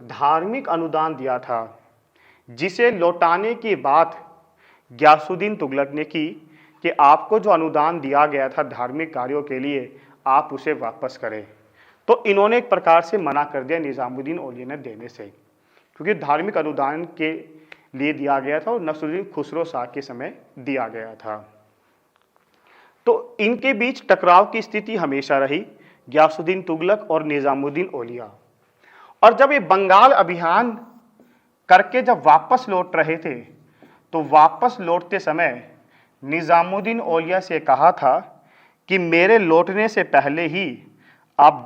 S1: धार्मिक अनुदान दिया था, जिसे लौटाने की बात गयासुद्दीन तुगलक ने की कि आपको जो अनुदान दिया गया था धार्मिक कार्यों के लिए, आप उसे वापस करें। तो इन्होंने एक प्रकार से मना कर दिया निजामुद्दीन औलिया ने देने से, क्योंकि धार्मिक अनुदान के लिए दिया गया था और नसरुद्दीन खुसरो शाह के समय दिया गया था। तो इनके बीच टकराव की स्थिति हमेशा रही, गयासुद्दीन तुगलक और निजामुद्दीन औलिया। और जब ये बंगाल अभियान करके जब वापस लौट रहे थे, तो वापस लौटते समय निजामुद्दीन औलिया से कहा था कि मेरे लौटने से पहले ही आप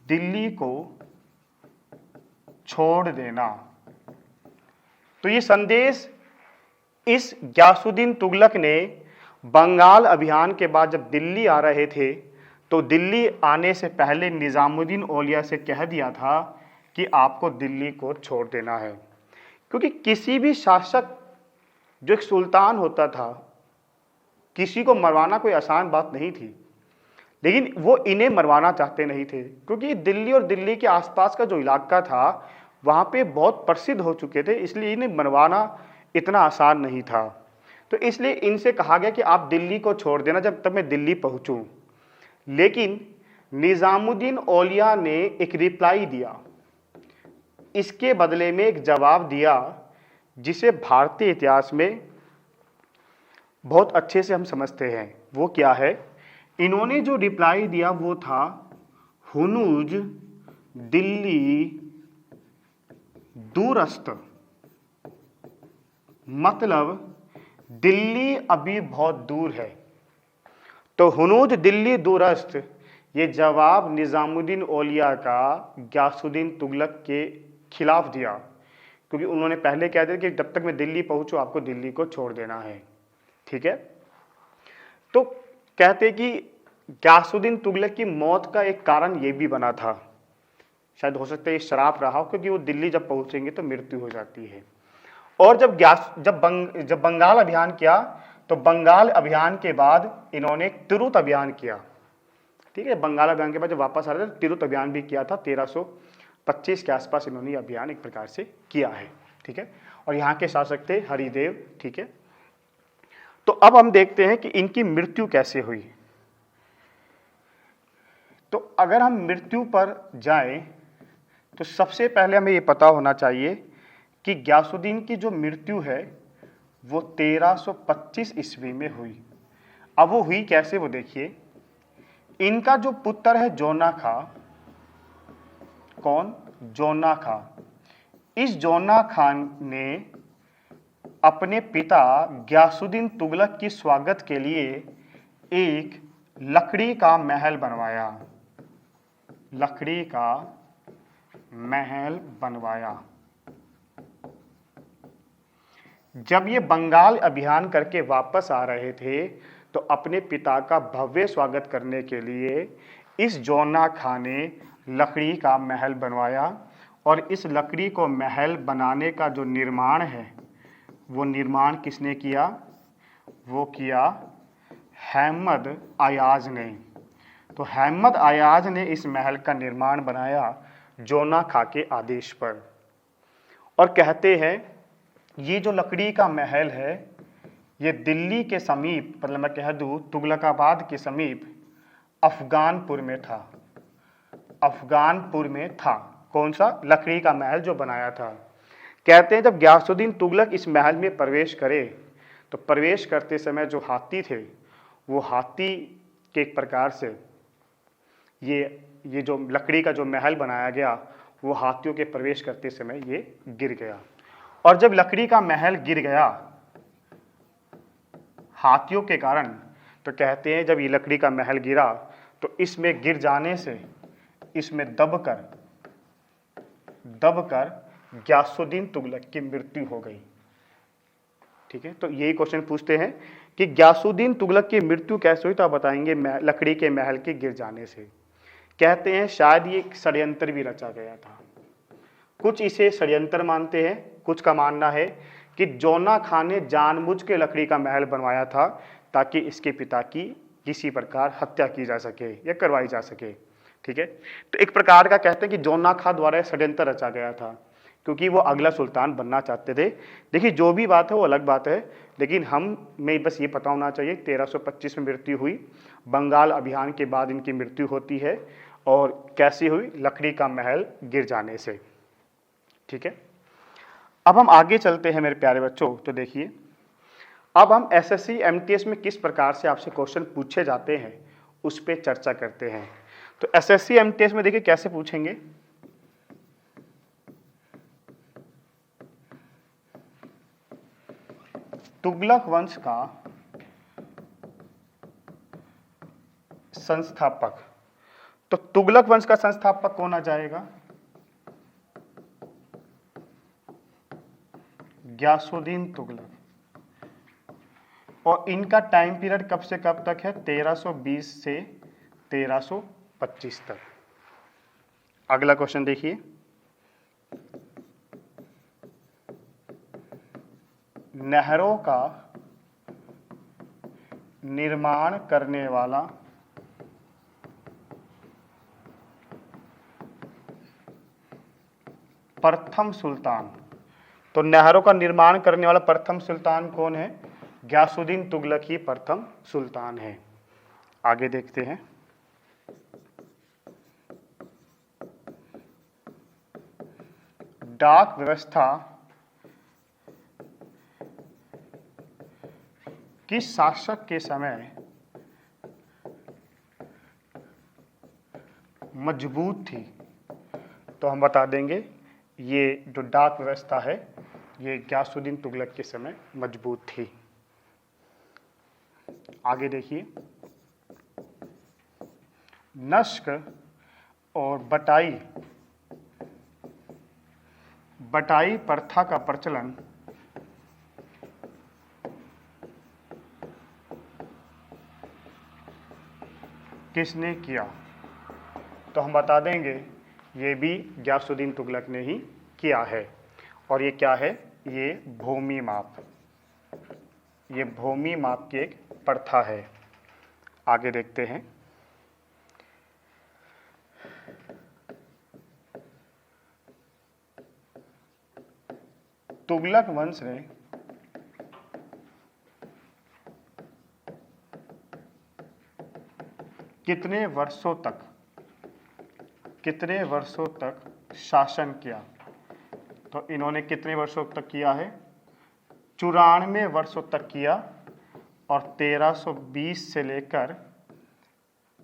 S1: दिल्ली को छोड़ देना। तो ये संदेश इस गयासुद्दीन तुगलक ने बंगाल अभियान के बाद जब दिल्ली आ रहे थे, तो दिल्ली आने से पहले निजामुद्दीन औलिया से कह दिया था कि आपको दिल्ली को छोड़ देना है। क्योंकि किसी भी शासक जो एक सुल्तान होता था, किसी को मरवाना कोई आसान बात नहीं थी। लेकिन वो इन्हें मरवाना चाहते नहीं थे, क्योंकि दिल्ली और दिल्ली के आसपास का जो इलाका था वहाँ पे बहुत प्रसिद्ध हो चुके थे, इसलिए इन्हें मरवाना इतना आसान नहीं था। तो इसलिए इनसे कहा गया कि आप दिल्ली को छोड़ देना जब तक मैं दिल्ली पहुँचूँ। लेकिन निज़ामुद्दीन औलिया ने एक रिप्लाई दिया, इसके बदले में एक जवाब दिया जिसे भारतीय इतिहास में बहुत अच्छे से हम समझते हैं। वो क्या है? इन्होंने जो रिप्लाई दिया वो था, हुनूज दिल्ली दूरस्थ, मतलब दिल्ली अभी बहुत दूर है। तो हुनूज दिल्ली दूरस्थ, ये जवाब निज़ामुद्दीन औलिया का गियासुद्दीन तुगलक के खिलाफ दिया, क्योंकि उन्होंने पहले कह दिया कि जब तक मैं दिल्ली पहुंचूं आपको दिल्ली को छोड़ देना है। ठीक है, तो कहते कि गियासुद्दीन तुगलक की मौत का एक कारण यह भी बना था, शायद हो सकता है ये शराब रहा हो, क्योंकि वो दिल्ली जब पहुंचेंगे तो मृत्यु हो जाती है। और जब बंगाल अभियान किया तो बंगाल अभियान के बाद इन्होंने तिरुत अभियान किया। ठीक है, बंगाल अभियान के बाद जब वापस आ रहे थे तिरुत अभियान भी किया था। 1325 के आसपास इन्होंने ये अभियान एक प्रकार से किया है। ठीक है, और यहाँ के शासक थे हरिदेव। ठीक है, तो अब हम देखते हैं कि इनकी मृत्यु कैसे हुई। तो अगर हम मृत्यु पर जाएं तो सबसे पहले हमें ये पता होना चाहिए कि गियासुद्दीन की जो मृत्यु है वो 1325 ईस्वी में हुई। अब वो हुई कैसे, वो देखिए। इनका जो पुत्र है जोना खां, कौन? जोना खां। इस जोना खान ने अपने पिता गियासुद्दीन तुगलक की स्वागत के लिए एक लकड़ी का महल बनवाया। लकड़ी का महल बनवाया। जब ये बंगाल अभियान करके वापस आ रहे थे तो अपने पिता का भव्य स्वागत करने के लिए इस जोना खां ने लकड़ी का महल बनवाया। और इस लकड़ी को महल बनाने का जो निर्माण है वो निर्माण किसने किया? वो किया अहमद अयाज ने। तो अहमद अयाज ने इस महल का निर्माण बनाया जोना खां के आदेश पर। और कहते हैं ये जो लकड़ी का महल है ये दिल्ली के समीप, मतलब मैं कह दूं तुगलकाबाद के समीप अफगानपुर में था। अफगानपुर में था कौन सा? लकड़ी का महल जो बनाया था। कहते हैं जब गियासुद्दीन तुगलक इस महल में प्रवेश करे तो प्रवेश करते समय जो हाथी थे वो हाथी के एक प्रकार से ये जो लकड़ी का जो महल बनाया गया वो हाथियों के प्रवेश करते समय ये गिर गया। और जब लकड़ी का महल गिर गया हाथियों के कारण, तो कहते हैं जब ये लकड़ी का महल गिरा तो इसमें गिर जाने से इसमें दबकर गियासुद्दीन तुगलक की मृत्यु हो गई। ठीक है, तो यही क्वेश्चन पूछते हैं कि गियासुद्दीन तुगलक की मृत्यु कैसे हुई, तो आप बताएंगे लकड़ी के महल के गिर जाने से। कहते हैं शायद ये एक षड्यंत्र भी रचा गया था। कुछ इसे षड्यंत्र मानते हैं, कुछ का मानना है कि जोना खां ने जानबूझ के लकड़ी का महल बनवाया था ताकि इसके पिता की किसी प्रकार हत्या की जा सके या करवाई जा सके। ठीक है, तो एक प्रकार का कहते हैं कि जोना खां द्वारा षड्यंत्र रचा गया था क्योंकि वो अगला सुल्तान बनना चाहते थे। देखिए जो भी बात है वो अलग बात है, लेकिन हमें बस ये पता होना चाहिए 1325 में मृत्यु हुई। बंगाल अभियान के बाद इनकी मृत्यु होती है और कैसी हुई? लकड़ी का महल गिर जाने से। ठीक है, अब हम आगे चलते हैं मेरे प्यारे बच्चों। तो देखिए अब हम एसएससी एमटीएस में किस प्रकार से आपसे क्वेश्चन पूछे जाते हैं उस पर चर्चा करते हैं। तो एसएससी एमटीएस में देखिए कैसे पूछेंगे। तुगलक वंश का संस्थापक, तो तुगलक वंश का संस्थापक कौन आ जाएगा? गियासुद्दीन तुगलक। और इनका टाइम पीरियड कब से कब तक है? 1320 से 1325 तक। अगला क्वेश्चन देखिए, नहरों का निर्माण करने वाला प्रथम सुल्तान। तो नहरों का निर्माण करने वाला प्रथम सुल्तान कौन है? गियासुद्दीन तुगलक ही प्रथम सुल्तान है। आगे देखते हैं। डाक व्यवस्था किस शासक के समय मजबूत थी? तो हम बता देंगे ये जो डाक व्यवस्था है ये गियासुद्दीन तुगलक के समय मजबूत थी। आगे देखिए। नस्क और बटाई प्रथा का प्रचलन किसने किया? तो हम बता देंगे ये भी गियासुद्दीन तुगलक ने ही किया है। और ये क्या है? ये भूमि माप, ये भूमि माप की एक प्रथा है। आगे देखते हैं। तुगलक वंश ने कितने वर्षों तक शासन किया? तो इन्होंने कितने वर्षों तक किया है? 94 वर्षों तक किया। और 1320 से लेकर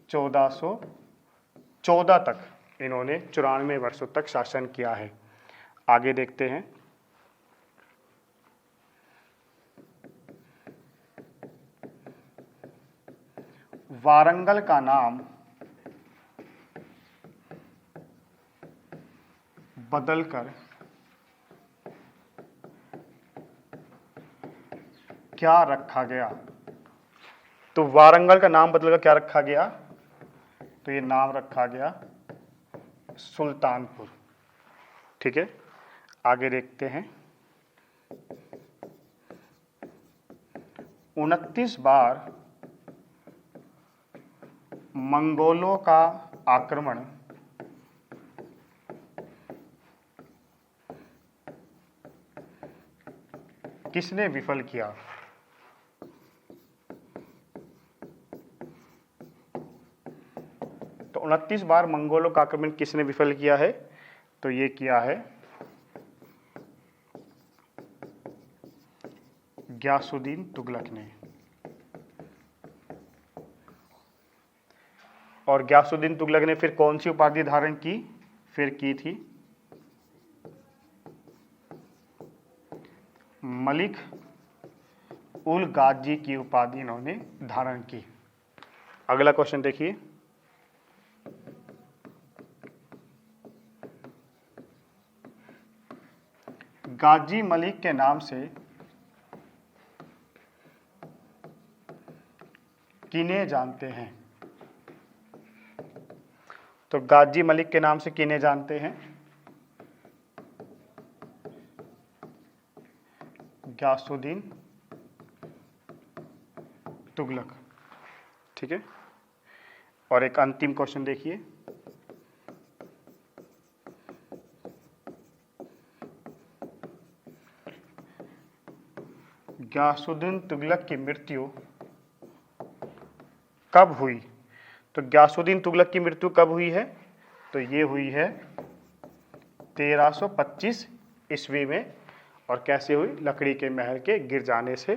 S1: 1414 तक इन्होंने 94 वर्षों तक शासन किया है। आगे देखते हैं। वारंगल का नाम बदलकर क्या रखा गया? तो वारंगल का नाम बदलकर क्या रखा गया? तो ये नाम रखा गया सुल्तानपुर। ठीक है, आगे देखते हैं। 29 बार मंगोलों का आक्रमण किसने विफल किया? तो 29 बार मंगोलों का आक्रमण किसने विफल किया है? तो ये किया है गियासुद्दीन तुगलक ने। और गियासुद्दीन तुगलक ने फिर कौन सी उपाधि धारण की? फिर की थी मलिक उल गाजी की उपाधि इन्होंने धारण की। अगला क्वेश्चन देखिए। गाजी मलिक के नाम से किन्हें जानते हैं? तो गाजी मलिक के नाम से किन्हें जानते हैं? गियासुद्दीन तुगलक। ठीक है, और एक अंतिम क्वेश्चन देखिए। गियासुद्दीन तुगलक की मृत्यु कब हुई? तो गियासुद्दीन तुगलक की मृत्यु कब हुई है? तो ये हुई है 1325 ईस्वी में। और कैसे हुई? लकड़ी के महल के गिर जाने से,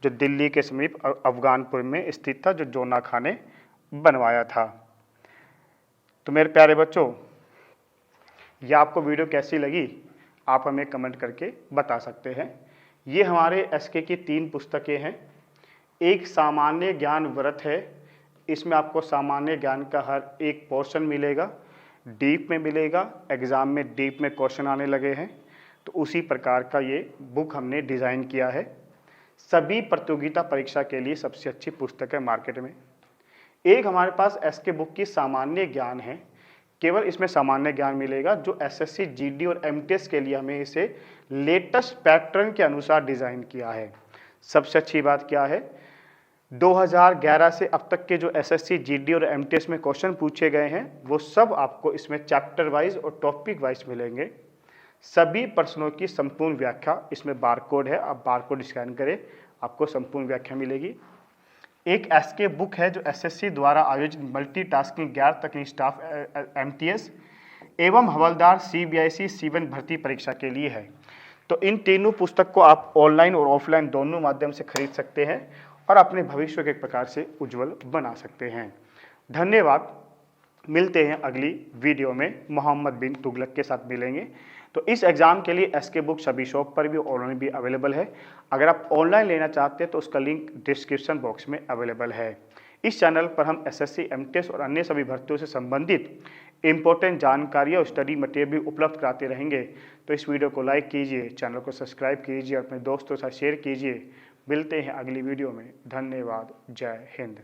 S1: जो दिल्ली के समीप अफगानपुर में स्थित था, जो जोना खां ने बनवाया था। तो मेरे प्यारे बच्चों, ये आपको वीडियो कैसी लगी आप हमें कमेंट करके बता सकते हैं। ये हमारे एसके की 3 पुस्तकें हैं। एक सामान्य ज्ञान व्रत है, इसमें आपको सामान्य ज्ञान का हर एक पोर्शन मिलेगा, डीप में मिलेगा, एग्जाम में डीप में क्वेश्चन आने लगे हैं। तो उसी प्रकार का ये बुक हमने डिज़ाइन किया है। सभी प्रतियोगिता परीक्षा के लिए सबसे अच्छी पुस्तक है मार्केट में। एक हमारे पास एसके बुक की सामान्य ज्ञान है, केवल इसमें सामान्य ज्ञान मिलेगा, जो एसएससी, जीडी और एमटीएस के लिए हमें इसे लेटेस्ट पैटर्न के अनुसार डिज़ाइन किया है। सबसे अच्छी बात क्या है, 2011 से अब तक के जो एसएससी, जीडी और एमटीएस में क्वेश्चन पूछे गए हैं वो सब आपको इसमें चैप्टर वाइज और टॉपिक वाइज मिलेंगे। सभी प्रश्नों की संपूर्ण व्याख्या, इसमें बारकोड है, आप बारकोड स्कैन करें, आपको संपूर्ण व्याख्या मिलेगी। एक एसके बुक है जो एसएससी द्वारा आयोजित मल्टीटास्किंग गैर तकनीकी स्टाफ एमटीएस एवं हवलदार सीबीआईसी C1 भर्ती परीक्षा के लिए है। तो इन तीनों पुस्तक को आप ऑनलाइन और ऑफलाइन दोनों माध्यम से खरीद सकते हैं और अपने भविष्य को एक प्रकार से उज्जवल बना सकते हैं। धन्यवाद। मिलते हैं अगली वीडियो में, मोहम्मद बिन तुगलक के साथ मिलेंगे। तो इस एग्ज़ाम के लिए एसके बुक सभी शॉप पर भी, ऑनलाइन भी अवेलेबल है। अगर आप ऑनलाइन लेना चाहते हैं तो उसका लिंक डिस्क्रिप्शन बॉक्स में अवेलेबल है। इस चैनल पर हम एसएससी, एमटीएस और अन्य सभी भर्तियों से संबंधित इंपॉर्टेंट जानकारियाँ और स्टडी मटेरियल भी उपलब्ध कराते रहेंगे। तो इस वीडियो को लाइक कीजिए, चैनल को सब्सक्राइब कीजिए, अपने दोस्तों के साथ शेयर कीजिए। मिलते हैं अगली वीडियो में। धन्यवाद। जय हिंद।